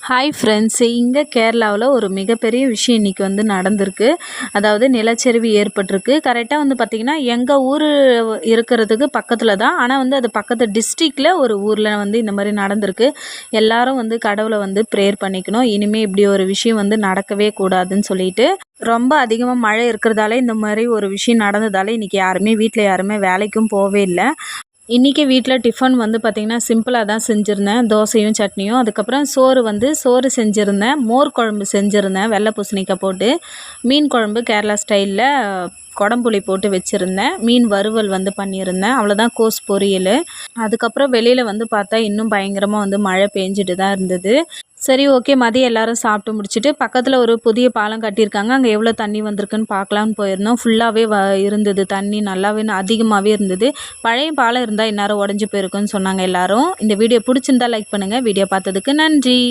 Hi friends, இங்கே கேரளாவில் ஒரு மிகப்பெரிய விஷயம் இன்றைக்கி வந்து நடந்திருக்கு. அதாவது நிலச்சரிவு ஏற்பட்டிருக்கு. கரெக்டாக வந்து பார்த்திங்கன்னா எங்கள் ஊர் இருக்கிறதுக்கு பக்கத்தில் தான். ஆனால் வந்து அது பக்கத்து டிஸ்ட்ரிக்டில் ஒரு ஊரில் வந்து இந்த மாதிரி நடந்திருக்கு. எல்லாரும் வந்து கடவுளை வந்து ப்ரேயர் பண்ணிக்கணும். இனிமேல் இப்படி ஒரு விஷயம் வந்து நடக்கவே கூடாதுன்னு சொல்லிட்டு, ரொம்ப அதிகமாக மழை இருக்கிறதால இந்த மாதிரி ஒரு விஷயம் நடந்ததால் இன்றைக்கி வீட்டில் யாருமே வேலைக்கும் போவே இல்லை. இன்றைக்கி வீட்டில் டிஃபன் வந்து பார்த்திங்கன்னா சிம்பிளாக தான் செஞ்சுருந்தேன். தோசையும் சட்னியும். அதுக்கப்புறம் சோறு செஞ்சுருந்தேன். மோர் குழம்பு செஞ்சுருந்தேன் வெள்ளை பூசணிக்காய் போட்டு. மீன் குழம்பு கேரளா ஸ்டைலில் குடம்புளி போட்டு வச்சுருந்தேன். மீன் வறுவல் வந்து பண்ணியிருந்தேன். அவ்வளோதான், கோஸ் பொரியல். அதுக்கப்புறம் வெளியில் வந்து பார்த்தா இன்னும் பயங்கரமாக வந்து மழை பெஞ்சிட்டு தான் இருந்தது. சரி, ஓகே, மதியம் எல்லோரும் சாப்பிட்டு முடிச்சுட்டு பக்கத்தில் ஒரு புதிய பாலம் கட்டியிருக்காங்க. அங்கே எவ்வளோ தண்ணி வந்திருக்குன்னு பார்க்கலான்னு போயிருந்தோம். ஃபுல்லாகவே இருந்தது தண்ணி, நல்லாவே அதிகமாகவே இருந்தது. பழைய பாலம் இருந்தால் இந்நேரம் உடஞ்சி போயிருக்குன்னு சொன்னாங்க எல்லோரும். இந்த வீடியோ பிடிச்சிருந்தா லைக் பண்ணுங்கள். வீடியோ பார்த்ததுக்கு நன்றி.